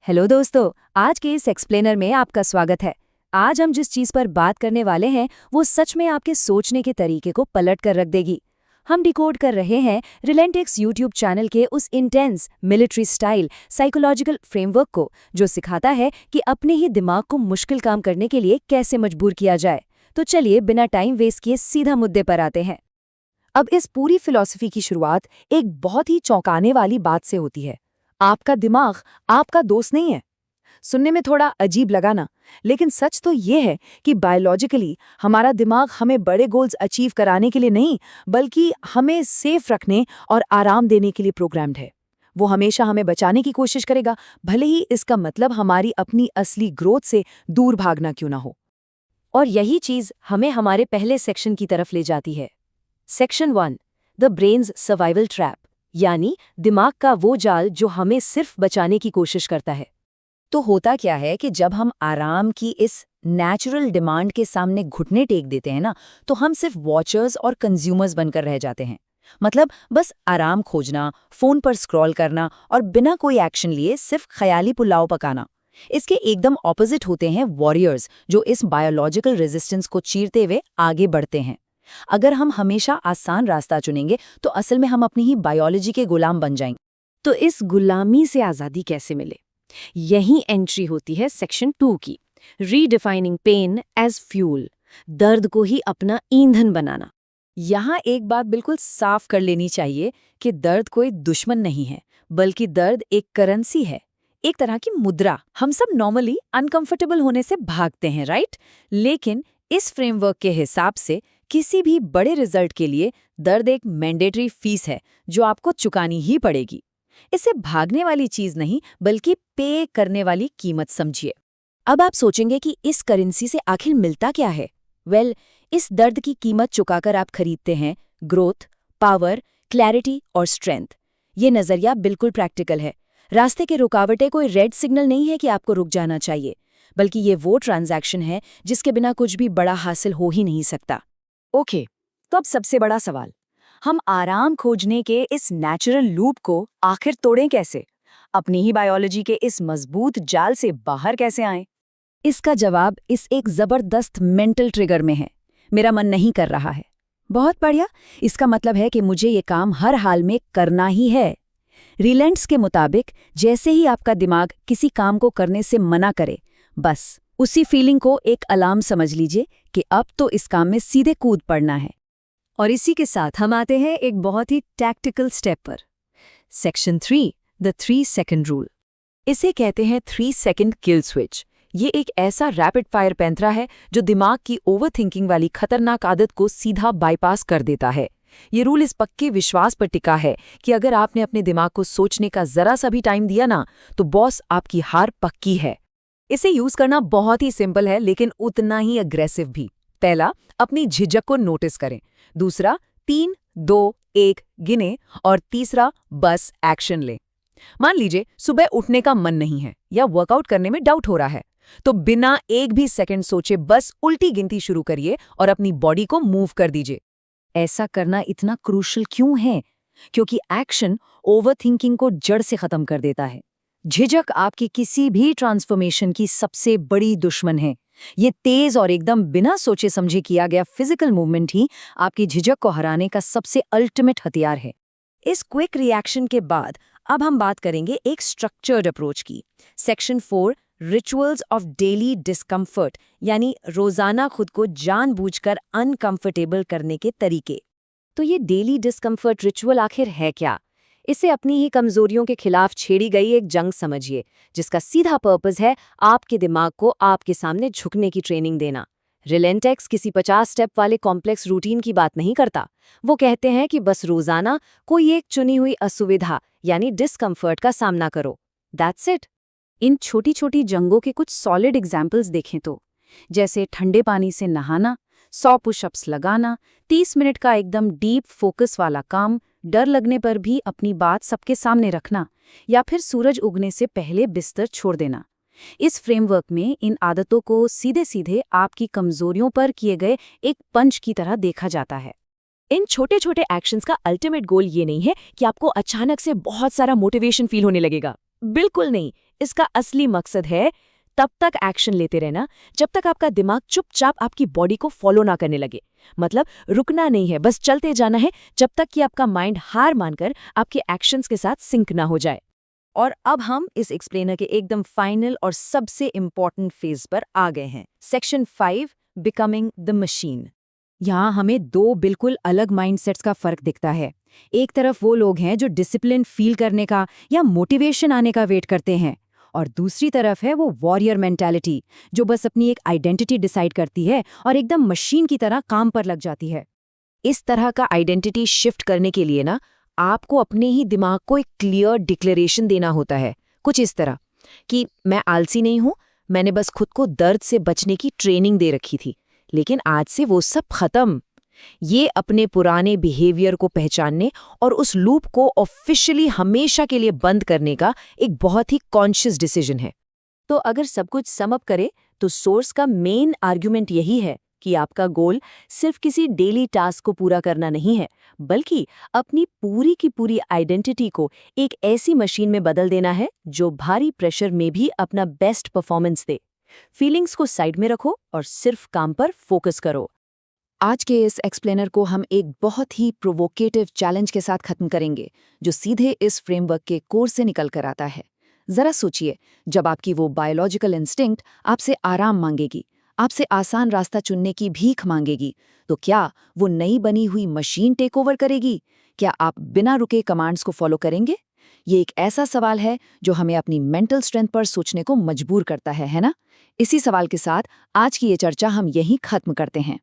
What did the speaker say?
Hello दोस्तों, आज के इस एक्सप्लेनर में आपका स्वागत है। आज हम जिस चीज पर बात करने वाले हैं वो सच में आपके सोचने के तरीके को पलट कर रख देगी। हम डिकोड कर रहे हैं रिलेंटेक्स यूट्यूब चैनल के उस intense military style psychological framework को, जो सिखाता है कि अपने ही दिमाग को मुश्किल काम करने के लिए कैसे मजबूर किया जाए। तो चलिए बिना टाइम वेस्ट किए सीधा मुद्दे पर आते हैं। अब इस पूरी फिलॉसफी की शुरुआत एक बहुत ही चौंकाने वाली बात से होती है। आपका दिमाग आपका दोस्त नहीं है। सुनने में थोड़ा अजीब लगा ना, लेकिन सच तो ये है कि बायोलॉजिकली हमारा दिमाग हमें बड़े गोल्स अचीव कराने के लिए नहीं, बल्कि हमें सेफ रखने और आराम देने के लिए प्रोग्राम्ड है। वो हमेशा हमें बचाने की कोशिश करेगा, भले ही इसका मतलब हमारी अपनी असली ग्रोथ से दूर भागना क्यों ना हो। और यही चीज हमें हमारे पहले सेक्शन की तरफ ले जाती है। Section 1, the brains survival trap, यानी दिमाग का वो जाल जो हमें सिर्फ बचाने की कोशिश करता है। तो होता क्या है कि जब हम आराम की इस नेचुरल डिमांड के सामने घुटने टेक देते हैं ना, तो हम सिर्फ वॉचर्स और कंज्यूमर्स बनकर रह जाते हैं। मतलब बस आराम खोजना, फोन पर स्क्रॉल करना और बिना कोई एक्शन लिए सिर्फ ख्याली पुलाव पकाना। इसके एकदम ऑपोजिट होते हैं वॉरियर्स, जो इस बायोलॉजिकल रेजिस्टेंस को चीरते हुए आगे बढ़ते हैं। अगर हम हमेशा आसान रास्ता चुनेंगे तो असल में हम अपनी ही बायोलॉजी के गुलाम बन जाएंगे। तो इस गुलामी से आज़ादी कैसे मिले? यही एंट्री होती है सेक्शन 2 की, रीडिफाइनिंग पेन एज फ्यूल, दर्द को ही अपना ईंधन बनाना। यहाँ एक बात बिल्कुल साफ कर लेनी चाहिए कि दर्द कोई दुश्मन नहीं है, बल्कि दर्द एक करेंसी है, एक तरह की मुद्रा। हम सब नॉर्मली अनकंफर्टेबल होने से भागते हैं, राइट? लेकिन इस फ्रेमवर्क के हिसाब से किसी भी बड़े रिजल्ट के लिए दर्द एक मैंडेटरी फीस है जो आपको चुकानी ही पड़ेगी। इसे भागने वाली चीज नहीं, बल्कि पे करने वाली कीमत समझिए। अब आप सोचेंगे कि इस करेंसी से आखिर मिलता क्या है? इस दर्द की कीमत चुकाकर आप खरीदते हैं ग्रोथ, पावर, क्लैरिटी और स्ट्रेंथ। ये नजरिया बिल्कुल प्रैक्टिकल है। रास्ते के रुकावटें कोई रेड सिग्नल नहीं है कि आपको रुक जाना चाहिए, बल्कि ये वो ट्रांजैक्शन है जिसके बिना कुछ भी बड़ा हासिल हो ही नहीं सकता। ओके, तो अब सबसे बड़ा सवाल, हम आराम खोजने के इस नेचुरल लूप को आखिर तोड़ें कैसे? अपनी ही बायोलॉजी के इस मजबूत जाल से बाहर कैसे आएं? इसका जवाब इस एक जबरदस्त मेंटल ट्रिगर में है। मेरा मन नहीं कर रहा है। बहुत बढ़िया, इसका मतलब है कि मुझे ये काम हर हाल में करना ही है। रिलेंट्स के मुताबिक जैसे ही आपका दिमाग किसी काम को करने से मना करे, बस उसी फीलिंग को एक अलार्म समझ लीजिए कि अब तो इस काम में सीधे कूद पड़ना है। और इसी के साथ हम आते हैं एक बहुत ही टैक्टिकल स्टेप पर। Section 3, the 3 second rule. इसे कहते हैं 3 सेकंड किल स्विच। ये एक ऐसा रैपिड फायर पैंतरा है जो दिमाग की ओवरथिंकिंग वाली खतरनाक आदत को सीधा बाईपास कर देता है। ये रूल इस पक्के विश्वास पर टिका है कि अगर आपने अपने दिमाग को सोचने का जरा सा भी टाइम दिया ना, तो बॉस आपकी हार पक्की है। इसे यूज करना बहुत ही सिंपल है, लेकिन उतना ही अग्रेसिव भी। पहला, अपनी झिझक को नोटिस करें। दूसरा, 3, 2, 1 गिने। और तीसरा, बस एक्शन लें। मान लीजिए सुबह उठने का मन नहीं है या वर्कआउट करने में डाउट हो रहा है, तो बिना एक भी सेकंड सोचे बस उल्टी गिनती शुरू करिए और अपनी बॉडी को मूव कर दीजिए। ऐसा करना इतना क्रूशल क्यों है? क्योंकि एक्शन ओवरथिंकिंग को जड़ से खत्म कर देता है। झिझक आपकी किसी भी ट्रांसफॉर्मेशन की सबसे बड़ी दुश्मन है। ये तेज और एकदम बिना सोचे समझे किया गया फिजिकल मूवमेंट ही आपकी झिझक को हराने का सबसे अल्टीमेट हथियार है। इस क्विक रिएक्शन के बाद अब हम बात करेंगे एक स्ट्रक्चर्ड अप्रोच की। Section 4, rituals of daily discomfort, यानी रोजाना खुद को जानबूझकर अनकंफर्टेबल करने के तरीके। तो ये डेली डिस्कम्फर्ट रिचुअल आखिर है क्या? इसे अपनी ही कमजोरियों के खिलाफ छेड़ी गई एक जंग समझिए, जिसका सीधा पर्पस है आपके दिमाग को आपके सामने झुकने की ट्रेनिंग देना। रिलेंटेक्स किसी 50 स्टेप वाले कॉम्प्लेक्स रूटीन की बात नहीं करता। वो कहते हैं कि बस रोजाना कोई एक चुनी हुई असुविधा यानी डिस्कम्फर्ट का सामना करो। That's it. इन छोटी छोटी जंगों के कुछ सॉलिड एग्जाम्पल्स देखें तो, जैसे ठंडे पानी से नहाना, 100 पुशअप्स लगाना, 30 मिनट का एकदम डीप फोकस वाला काम, डर लगने पर भी अपनी बात सबके सामने रखना, या फिर सूरज उगने से पहले बिस्तर छोड़ देना। इस फ्रेमवर्क में इन आदतों को सीधे सीधे आपकी कमजोरियों पर किए गए एक पंच की तरह देखा जाता है। इन छोटे छोटे एक्शंस का अल्टीमेट गोल ये नहीं है कि आपको अचानक से बहुत सारा मोटिवेशन फील होने लगेगा। बिल्कुल नहीं। इसका असली मकसद है तब तक एक्शन लेते रहना जब तक आपका दिमाग चुपचाप आपकी बॉडी को फॉलो ना करने लगे। मतलब रुकना नहीं है, बस चलते जाना है जब तक कि आपका माइंड हार मानकर आपके एक्शंस के साथ सिंक ना हो जाए। और अब हम इस एक्सप्लेनर के एकदम फाइनल और सबसे इम्पॉर्टेंट फेज पर आ गए हैं। Section 5, becoming the machine. यहाँ हमें दो बिल्कुल अलग माइंडसेट्स का फर्क दिखता है। एक तरफ वो लोग हैं जो डिसिप्लिन फील करने का या मोटिवेशन आने का वेट करते हैं, और दूसरी तरफ है वो वॉरियर मेंटालिटी जो बस अपनी एक आइडेंटिटी डिसाइड करती है और एकदम मशीन की तरह काम पर लग जाती है। इस तरह का आइडेंटिटी शिफ्ट करने के लिए ना आपको अपने ही दिमाग को एक क्लियर डिक्लेरेशन देना होता है, कुछ इस तरह कि मैं आलसी नहीं हूं, मैंने बस खुद को दर्द से बचने की ट्रेनिंग दे रखी थी, लेकिन आज से वो सब खत्म। ये अपने पुराने बिहेवियर को पहचानने और उस लूप को ऑफिशियली हमेशा के लिए बंद करने का एक बहुत ही कॉन्शियस डिसीजन है। तो अगर सब कुछ सम अप करे तो सोर्स का मेन आर्ग्यूमेंट यही है कि आपका गोल सिर्फ किसी डेली टास्क को पूरा करना नहीं है, बल्कि अपनी पूरी की पूरी आइडेंटिटी को एक ऐसी मशीन में बदल देना है जो भारी प्रेशर में भी अपना बेस्ट परफॉर्मेंस दे। फीलिंग्स को साइड में रखो और सिर्फ काम पर फोकस करो। आज के इस एक्सप्लेनर को हम एक बहुत ही प्रोवोकेटिव चैलेंज के साथ खत्म करेंगे, जो सीधे इस फ्रेमवर्क के कोर से निकल कर आता है। जरा सोचिए, जब आपकी वो बायोलॉजिकल इंस्टिंक्ट आपसे आराम मांगेगी, आपसे आसान रास्ता चुनने की भीख मांगेगी, तो क्या वो नई बनी हुई मशीन टेक ओवर करेगी? क्या आप बिना रुके कमांड्स को फॉलो करेंगे? ये एक ऐसा सवाल है जो हमें अपनी मेंटल स्ट्रेंथ पर सोचने को मजबूर करता है ना? इसी सवाल के साथ आज की ये चर्चा हम यहीं खत्म करते हैं।